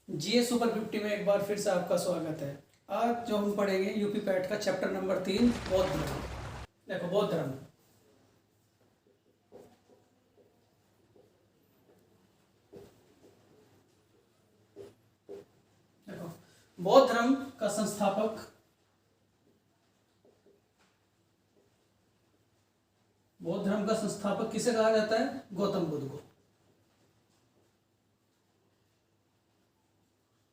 जीए super 50 में एक बार फिर से आपका स्वागत है। आज जो हम पढ़ेंगे यूपी पैट का चैप्टर नंबर 3 बौद्ध धर्म। देखो बौद्ध धर्म, देखो बौद्ध धर्म का संस्थापक किसे कहा जाता है? गौतम बुद्ध को।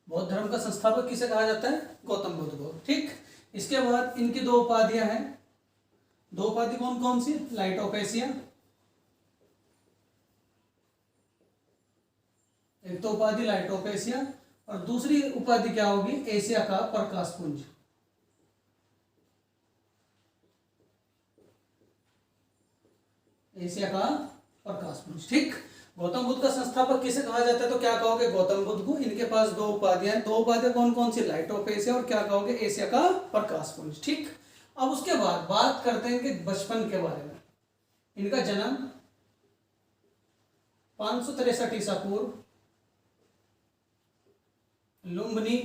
बौद्ध धर्म का संस्थापक किसे कहा जाता है? गौतम बुद्ध को। ठीक, इसके बाद इनकी दो उपाधियां हैं। दो उपाधि कौन कौन सी? लाइट ऑफ एशिया, एक तो उपाधि लाइट ऑफ एशिया और दूसरी उपाधि क्या होगी? एशिया का प्रकाश पुंज। एशिया का प्रकाश पुंज। ठीक, गौतम बुद्ध का संस्थापक किसे कहा जाता है? तो क्या कहोगे? गौतम बुद्ध को। इनके पास दो उपाधियां हैं। दो उपाधियां कौन कौन सी? लाइट ऑफ एशिया और क्या कहोगे? एशिया का प्रकाश पुंज। ठीक, अब उसके बाद बात करते हैं कि बचपन के बारे में। इनका जन्म 563 ईसा पूर्व लुम्बिनी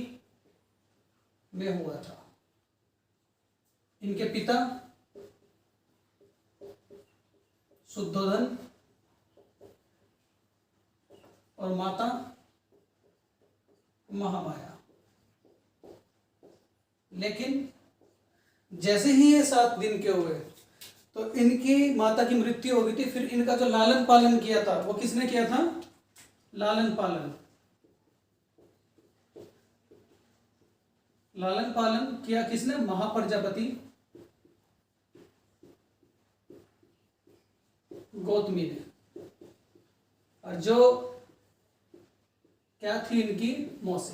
में हुआ था। इनके पिता शुद्धोधन और माता महामाया। लेकिन जैसे ही ये 7 दिन के हुए तो इनकी माता की मृत्यु हो गई थी। फिर इनका जो लालन पालन किया था वो किसने किया था? लालन पालन किया किसने? महाप्रजापति गौतमी ने। और जो क्या थी? इनकी मौसी।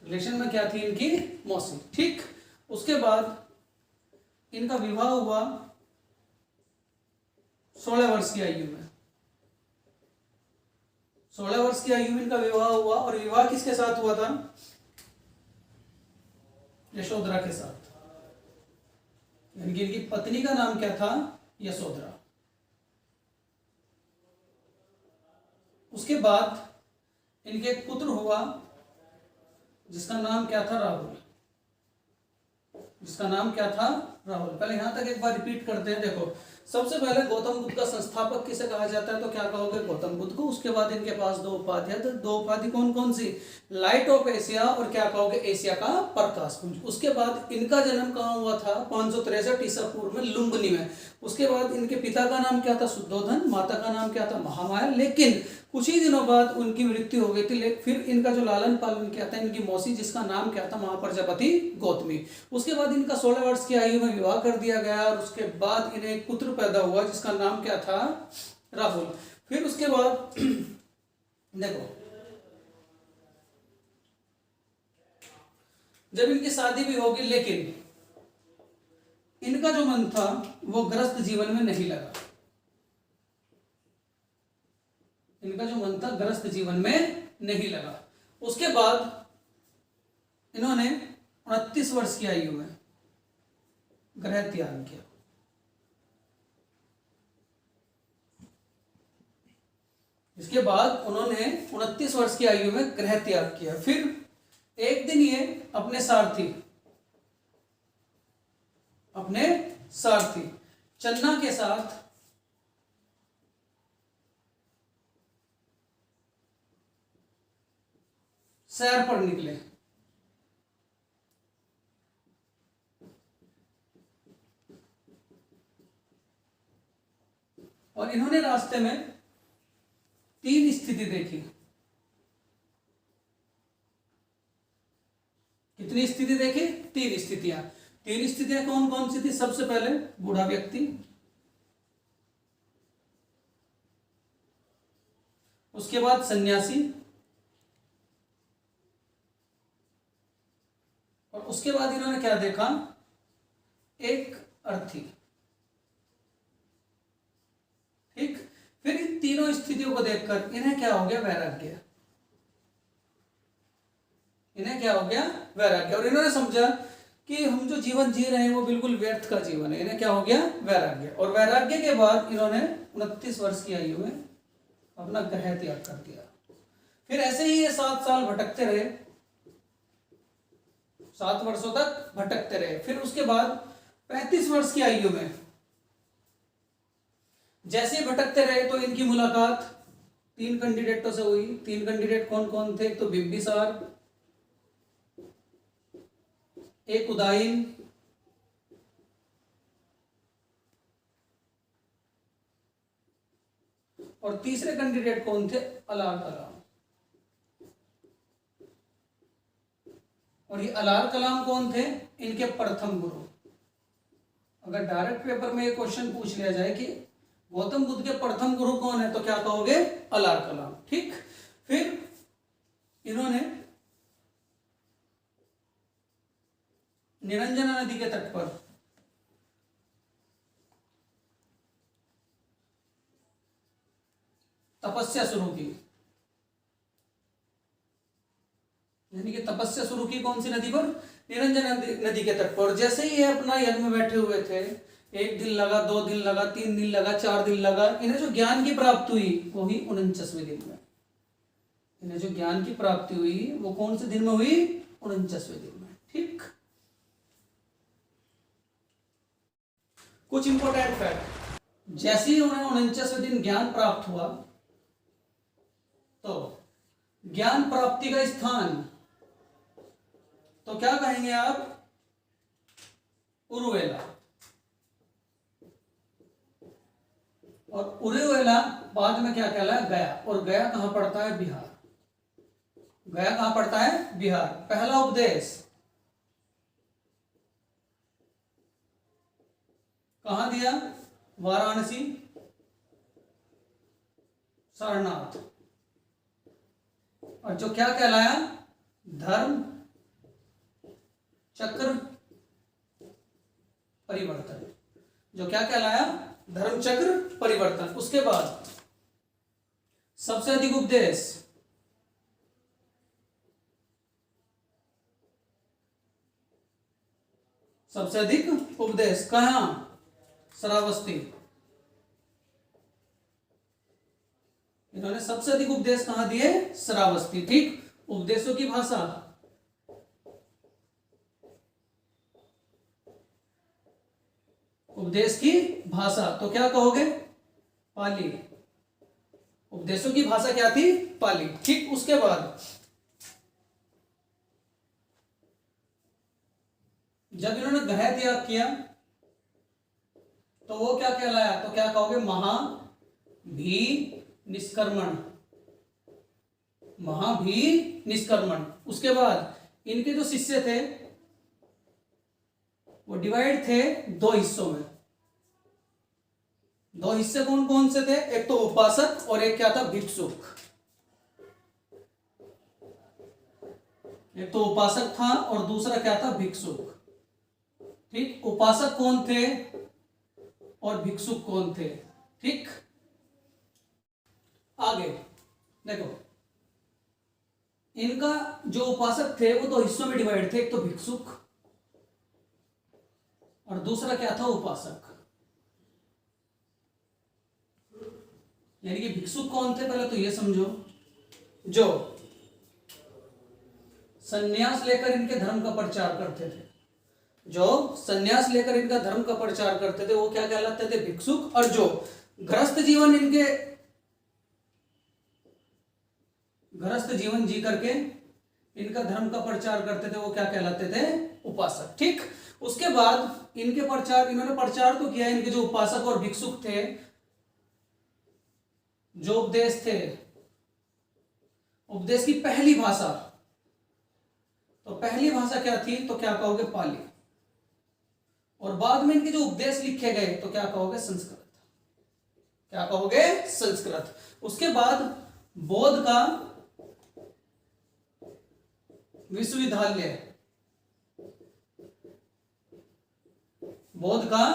रिलेशन में क्या थी? इनकी मौसी। ठीक, उसके बाद इनका विवाह हुआ 16 वर्ष की आयु में। 16 वर्ष की आयु में इनका विवाह हुआ। और विवाह किसके साथ हुआ था? यशोधरा के साथ। यानी कि इनकी पत्नी का नाम क्या था? यशोधरा। उसके बाद इनके एक पुत्र हुआ जिसका नाम क्या था? राहुल। जिसका नाम क्या था? राहुल। पहले यहां तक एक बार रिपीट करते हैं। देखो, सबसे पहले गौतम बुद्ध का संस्थापक किसे कहा जाता है? तो क्या कहोगे? गौतम बुद्ध को। उसके बाद इनके पास दो उपाधियां। तो दो उपाधि कौन कौन सी? लाइट ऑफ एशिया और क्या कहोगे? एशिया का प्रकाश पुंज। उसके बाद इनका जन्म कहाँ हुआ था? 563 ईसा पूर्व में लुम्बिनी में। उसके बाद इनके पिता का नाम क्या था? शुद्धोधन। माता का नाम क्या था? महामाया। लेकिन कुछ ही दिनों बाद उनकी मृत्यु हो गई थी। फिर इनका जो लालन पालन किया था इनकी मौसी, जिसका नाम क्या था? महाप्रजापति गौतमी। उसके बाद इनका 16 वर्ष की आयु में विवाह कर दिया गया और उसके बाद इन्हें एक पुत्र पैदा हुआ जिसका नाम क्या था? राहुल। फिर उसके बाद देखो, जब इनकी शादी भी होगी लेकिन इनका जो मन था वो गृहस्थ जीवन में नहीं लगा। इनका जो मन था गृहस्थ जीवन में नहीं लगा। उसके बाद इन्होंने 29 वर्ष की आयु में गृह त्याग किया। इसके बाद उन्होंने 29 वर्ष की आयु में गृह त्याग किया। फिर एक दिन ये अपने सारथी चन्ना के साथ सैर पर निकले। और इन्होंने रास्ते में 3 स्थिति देखी। कितनी स्थिति देखी? 3 स्थितियां। 3 स्थितियां कौन कौन सी थी? सबसे पहले बूढ़ा व्यक्ति, उसके बाद सन्यासी और उसके बाद इन्होंने क्या देखा? एक अर्थी। ठीक, फिर इन तीनों स्थितियों को देखकर इन्हें क्या हो गया? वैराग्य। इन्हें क्या हो गया? वैराग्य। और इन्होंने समझा कि हम जो जीवन जी रहे हैं वो बिल्कुल व्यर्थ का जीवन है। इन्हें क्या हो गया? वैराग्य। और वैराग्य के बाद इन्होंने 29 वर्ष की आयु में अपना गृह त्याग कर दिया। फिर ऐसे ही ये 7 साल भटकते रहे, 7 वर्षों तक भटकते रहे। फिर उसके बाद 35 वर्ष की आयु में जैसे ही भटकते रहे तो इनकी मुलाकात 3 कैंडिडेटों से हुई। 3 कैंडिडेट कौन कौन थे? एक तो बिंबिसार, एक उदायन, और तीसरे कैंडिडेट कौन थे? अलाल कलाम। और ये अलाल कलाम कौन थे? इनके प्रथम गुरु। अगर डायरेक्ट पेपर में ये क्वेश्चन पूछ लिया जाए कि गौतम बुद्ध के प्रथम गुरु कौन है, तो क्या कहोगे? अलाल कलाम। ठीक। फिर इन्होंने निरंजना नदी के तट पर तपस्या शुरू की। यानी कि तपस्या शुरू की कौन सी नदी पर? निरंजना नदी के तट पर। जैसे ही ये अपना यज्ञ में बैठे हुए थे, 1 दिन लगा, 2 दिन लगा, 3 दिन लगा, 4 दिन लगा, इन्हें जो ज्ञान की प्राप्ति हुई वो हुई 49वें दिन में। इन्हें जो ज्ञान की प्राप्ति हुई वो कौन से दिन में हुई? 49वें दिन में। ठीक। कुछ इंपॉर्टेंट फैक्ट, जैसे ही उन्हें 49वें दिन ज्ञान प्राप्त हुआ तो ज्ञान प्राप्ति का स्थान तो क्या कहेंगे आप? उरुवेला। और उरुवेला बाद में क्या कहलाया? गया। और गया कहां पड़ता है? बिहार। गया कहां पड़ता है? बिहार। पहला उपदेश कहां दिया? वाराणसी, सारनाथ। और जो क्या कहलाया? धर्म चक्र परिवर्तन। जो क्या कहलाया? धर्म चक्र परिवर्तन। उसके बाद सबसे अधिक उपदेश कहां? श्रावस्ती। इन्होंने सबसे अधिक उपदेश कहां दिए? श्रावस्ती। ठीक। उपदेशों की भाषा उपदेश की भाषा तो क्या कहोगे? पाली। उपदेशों की भाषा क्या थी? पाली। ठीक। उसके बाद जब इन्होंने गृह त्याग किया तो वो क्या कहलाया? तो क्या कहोगे? महाभी निष्कर्मण। महाभी निष्कर्मण। उसके बाद इनके जो शिष्य थे वो डिवाइड थे 2 हिस्सों में। 2 हिस्से कौन कौन से थे? एक तो उपासक और एक क्या था? भिक्षुक। एक तो उपासक था और दूसरा क्या था? भिक्षुक। ठीक। उपासक कौन थे और भिक्षुक कौन थे? ठीक। आगे देखो, इनका जो उपासक थे वो 2 हिस्सों में डिवाइड थे। एक तो भिक्षुक और दूसरा क्या था? उपासक। यानी कि भिक्षुक कौन थे पहले तो ये समझो, जो सन्यास लेकर इनके धर्म का प्रचार करते थे। जो सन्यास लेकर इनका धर्म का प्रचार करते थे वो क्या कहलाते थे? भिक्षुक। और जो गृहस्थ जीवन जी करके इनका धर्म का प्रचार करते थे वो क्या कहलाते थे? उपासक। ठीक। उसके बाद इन्होंने प्रचार तो किया। इनके जो उपासक और भिक्षुक थे, जो उपदेश थे, उपदेश की पहली भाषा तो पहली भाषा क्या थी? तो क्या कहोगे? पाली। और बाद में इनके जो उपदेश लिखे गए तो क्या कहोगे? संस्कृत। क्या कहोगे? संस्कृत। उसके बाद बौद्ध का विश्वविद्यालय, बौद्ध का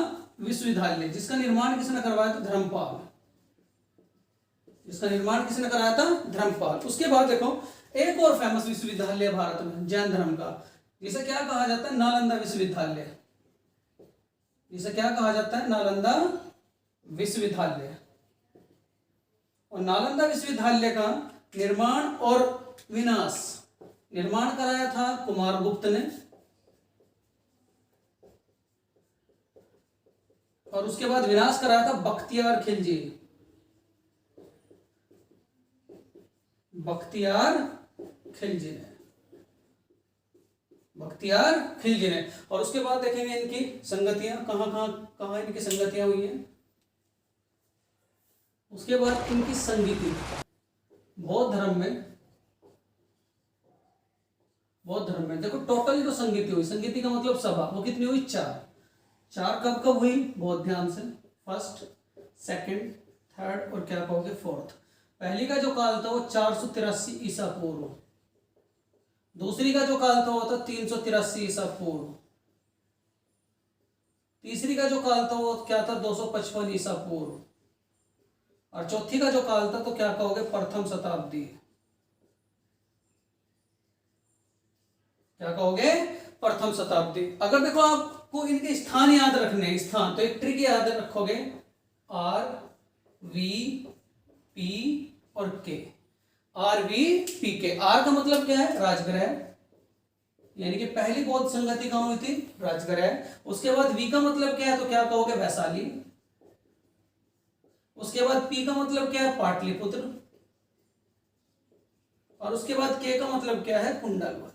विश्वविद्यालय जिसका निर्माण किसने करवाया था? धर्मपाल। जिसका निर्माण किसने कराया था? धर्मपाल। उसके बाद देखो एक और फेमस विश्वविद्यालय भारत में जैन धर्म का, जिसे क्या कहा जाता है? नालंदा विश्वविद्यालय। जिसे क्या कहा जाता है? नालंदा विश्वविद्यालय। और नालंदा विश्वविद्यालय का निर्माण और विनाश। निर्माण कराया था कुमारगुप्त ने, और उसके बाद विनाश कराया था बख्तियार खिलजी। बख्तियार खिलजी ने, बख्तियार खिलजी ने। और उसके बाद देखेंगे इनकी संगतियां, कहां इनकी संगतियां हुई हैं। उसके बाद इनकी संगीति, बौद्ध धर्म में देखो टोटल जो संगीति हुई, संगीति का मतलब सभा, वो कितनी हुई? 4। 4 कब कब हुई? बहुत ध्यान से, फर्स्ट, सेकंड, थर्ड और क्या कहोगे फोर्थ। पहली का जो काल था वो 483 ईसा पूर्व। दूसरी का जो काल था वो था 383 ईसा पूर्व। तीसरी का जो काल था वो क्या था? 255 ईसा पूर्व। और चौथी का जो काल था तो क्या कहोगे? प्रथम शताब्दी। क्या कहोगे? प्रथम शताब्दी। अगर देखो आपको इनके स्थान याद रखने हैं, स्थान, तो एक ट्रिक याद रखोगे, आर वी पी और के। आर वी पी के। आर का मतलब क्या है? राजगृह, यानी कि पहली बौद्ध संगति कहां हुई थी? राजगृह। उसके बाद वी का मतलब क्या है? तो क्या कहोगे? वैशाली। उसके बाद पी का मतलब क्या है? पाटलिपुत्र। और उसके बाद के का मतलब क्या है? कुंडलवन।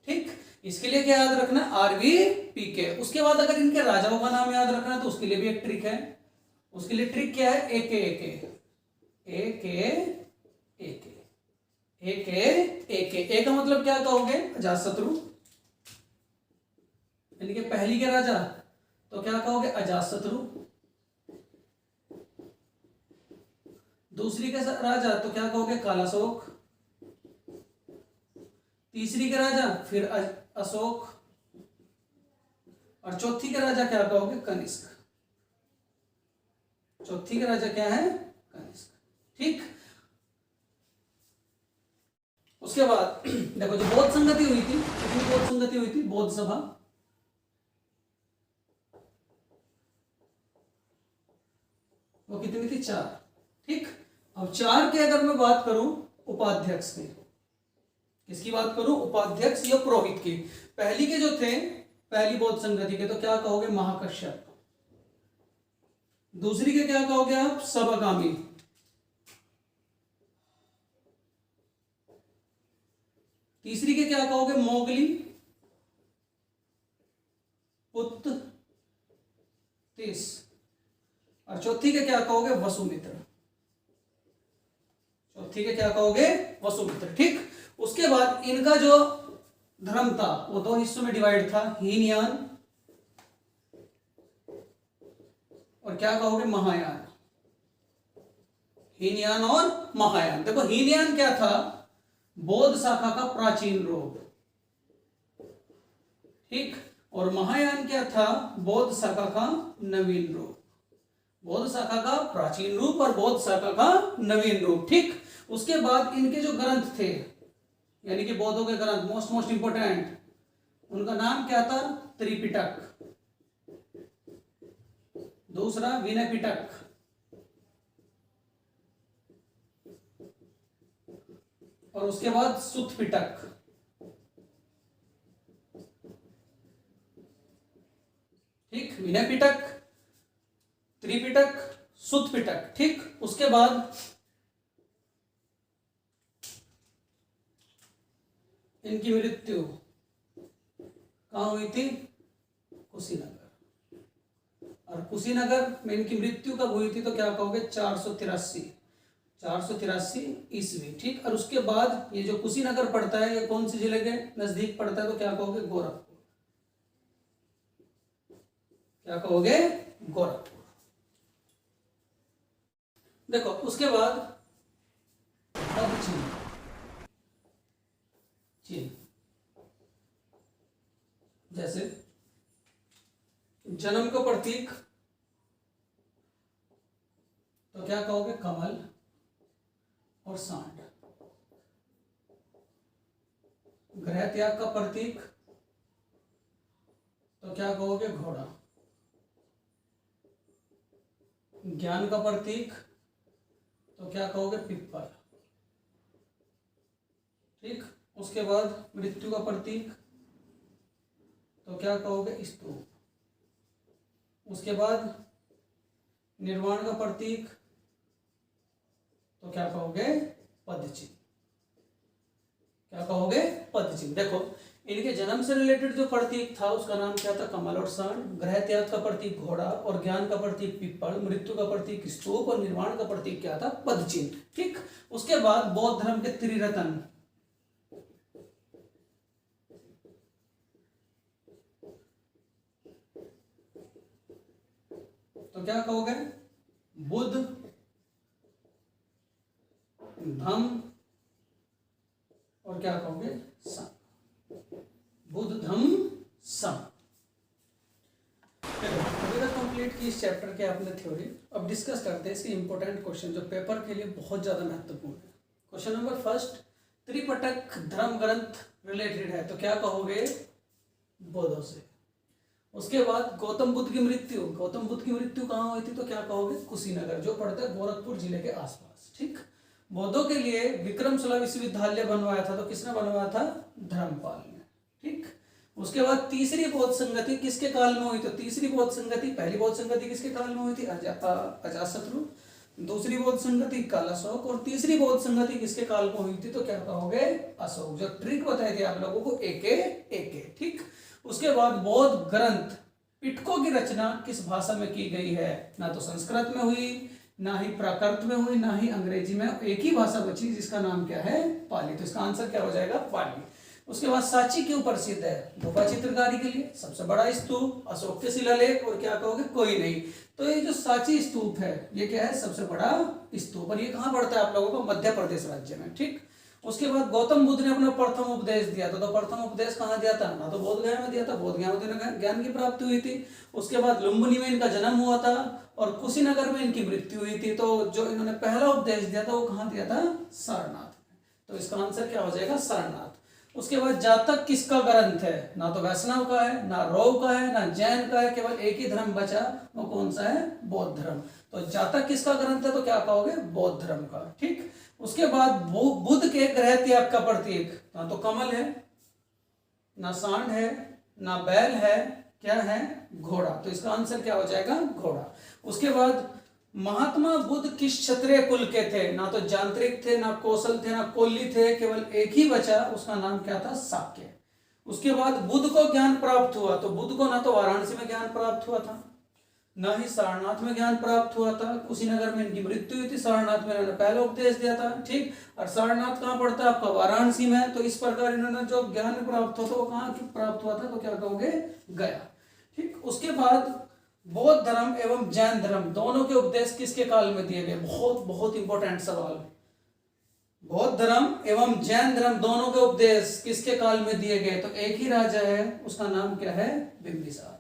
ठीक, इसके लिए क्या याद रखना? आरवी पी के। उसके बाद अगर इनके राजाओं का नाम याद रखना है तो उसके लिए भी एक ट्रिक है। उसके लिए ट्रिक क्या है? एके एके एके एके एके एके। ए का मतलब क्या कहोगे? अजातशत्रु, यानी कि पहली के राजा, तो क्या कहोगे? अजातशत्रु। दूसरी के राजा तो क्या कहोगे? कालाशोक। तीसरी के राजा फिर अशोक। और चौथी के राजा क्या कहोगे? कनिष्क। चौथी के राजा क्या है? कनिष्क। ठीक, उसके बाद देखो जो बौद्ध संगति हुई थी, कितनी बौद्ध संगति हुई थी? बौद्ध सभा, वो कितनी थी? 4। ठीक, अब 4 के अगर मैं बात करूं उपाध्यक्ष की, किसकी बात करूं? उपाध्यक्ष या पुरोहित की। पहली के जो थे, पहली बौद्ध संगति के, तो क्या कहोगे? महाकश्यप। दूसरी के क्या कहोगे आप? सभागामी। तीसरी के क्या कहोगे? मोगली पुत्र तीस। और चौथी के क्या कहोगे? वसुमित्र। चौथी के क्या कहोगे? वसुमित्र। ठीक, उसके बाद इनका जो धर्म था वो 2 हिस्सों में डिवाइड था, हीनयान और क्या कहोगे? महायान। हीनयान और महायान। देखो हीनयान क्या था? बौद्ध शाखा का प्राचीन रूप। ठीक, और महायान क्या था? बौद्ध शाखा का नवीन रूप। बौद्ध शाखा का प्राचीन रूप और बौद्ध शाखा का नवीन रूप। ठीक, उसके बाद इनके जो ग्रंथ थे, यानी कि बौद्धों के ग्रंथ, मोस्ट इंपोर्टेंट, उनका नाम क्या था? त्रिपिटक। दूसरा विनय पिटक, और उसके बाद सुत्त पिटक। ठीक, विनय पिटक, त्रिपिटक, सुत्त पिटक। ठीक, उसके बाद इनकी मृत्यु कहां हुई थी? कुशीनगर। और कुशीनगर में इनकी मृत्यु कब हुई थी? तो क्या कहोगे? 483 ईस्वी। ठीक, और उसके बाद ये जो कुशीनगर पड़ता है, ये कौन सी जिले के नजदीक पड़ता है? तो क्या कहोगे? गोरखपुर। क्या कहोगे? गोरखपुर। देखो उसके बाद अब चीन, जैसे जन्म का प्रतीक तो क्या कहोगे? कमल और सांड। गृह त्याग का प्रतीक तो क्या कहोगे? घोड़ा। ज्ञान का प्रतीक तो क्या कहोगे? पिप्पल। ठीक, उसके बाद मृत्यु का प्रतीक तो क्या कहोगे? स्तूप। उसके बाद निर्वाण का प्रतीक तो क्या कहोगे? पदचिन्ह। क्या कहोगे? पदचिन्ह। देखो, इनके जन्म से रिलेटेड जो प्रतीक था उसका नाम क्या था? कमल और सांड। ग्रह त्याग का प्रतीक घोड़ा और ज्ञान का प्रतीक पिप्पल, मृत्यु का प्रतीक स्तूप और निर्वाण का प्रतीक क्या था? पदचिन्ह। ठीक, उसके बाद बौद्ध धर्म के त्रिरत्न तो क्या कहोगे? बुद्ध, धम्म और क्या कहोगे? संघ। बुद्ध, धम्म, संघ। अभी तक कंप्लीट की इस चैप्टर के आपने थ्योरी। अब डिस्कस करते हैं इसके इंपॉर्टेंट क्वेश्चन जो पेपर के लिए बहुत ज्यादा महत्वपूर्ण है। क्वेश्चन नंबर फर्स्ट, त्रिपिटक धर्म ग्रंथ रिलेटेड है तो क्या कहोगे? बौद्धों से। उसके बाद गौतम बुद्ध की मृत्यु, गौतम बुद्ध की मृत्यु कहाँ हुई थी तो क्या कहोगे? कुशीनगर, जो पड़ता है गोरखपुर जिले के आसपास। ठीक, बौद्धों के लिए विक्रमशिला विश्वविद्यालय बनवाया था तो किसने बनवाया था? धर्मपाल ने। ठीक, उसके बाद तीसरी बौद्ध संगति किसके काल में हुई? तो तीसरी बौद्ध संगति, पहली बौद्ध संगति किसके काल में हुई थी? अजातशत्रु। दूसरी बौद्ध संगति काल अशोक और तीसरी बौद्ध संगति किसके काल में हुई थी तो क्या कहोगे? अशोक। जो ट्रिक बताई थी आप लोगों को, एक। ठीक, उसके बाद बौद्ध ग्रंथ पिटकों की रचना किस भाषा में की गई है? ना तो संस्कृत में हुई, ना ही प्राकृत में हुई, ना ही अंग्रेजी में। एक ही भाषा बची जिसका नाम क्या है? पाली। तो इसका आंसर क्या हो जाएगा? पाली। उसके बाद सांची क्यों प्रसिद्ध है? गुफा चित्रकारी के लिए। सबसे बड़ा स्तूप, अशोक के शिलालेख और क्या कहोगे? कोई नहीं। तो ये जो सांची स्तूप है ये क्या है? सबसे बड़ा स्तूप। और ये कहाँ पड़ता है आप लोगों को? मध्य प्रदेश राज्य में। ठीक, उसके बाद गौतम बुद्ध ने अपना प्रथम उपदेश दिया था तो प्रथम उपदेश कहाँ दिया था? ना तो बोध गया में दिया था, बोध गया में ज्ञान की प्राप्ति हुई थी। उसके बाद लुम्बिनी में इनका जन्म हुआ था और कुशीनगर में इनकी मृत्यु हुई थी। तो जो इन्होंने पहला उपदेश दिया था वो कहाँ दिया था? सारनाथ। तो इसका आंसर क्या हो जाएगा? सारनाथ। उसके बाद जातक किसका ग्रंथ है? ना तो वैष्णव का है, ना रौव का है, ना जैन का है, केवल एक ही धर्म बचा, वो कौन सा है? बौद्ध धर्म। तो जातक किसका ग्रंथ है तो क्या कहोगे? बौद्ध धर्म का। ठीक, उसके बाद बुद्ध के ग्रह त्याग का प्रतीक ना तो कमल है, ना सांड है, ना बैल है, क्या है? घोड़ा। तो इसका आंसर क्या हो जाएगा? घोड़ा। उसके बाद महात्मा बुद्ध किस क्षत्रिय कुल के थे? ना तो यांत्रिक थे, ना कौशल थे, ना कोल्ली थे, केवल एक ही बचा, उसका नाम क्या था? शाक्य। उसके बाद बुद्ध को ज्ञान प्राप्त हुआ तो बुद्ध को ना तो वाराणसी में ज्ञान प्राप्त हुआ था, ना ही सारनाथ में ज्ञान प्राप्त हुआ था। कुशीनगर में इनकी मृत्यु हुई थी, सारनाथ में इन्होंने पहला उपदेश दिया था। ठीक, और सारनाथ कहाँ पड़ता है आपका? वाराणसी में। तो इस प्रकार इन्होंने जो ज्ञान प्राप्त हुआ था वो कहाँ प्राप्त हुआ था तो क्या कहोगे? गया। ठीक, उसके बाद बौद्ध धर्म एवं जैन धर्म दोनों के उपदेश किसके काल में दिए गए? बहुत बहुत इंपॉर्टेंट सवाल। बौद्ध धर्म एवं जैन धर्म दोनों के उपदेश किसके काल में दिए गए? तो एक ही राजा है, उसका नाम क्या है? बिंबिसार।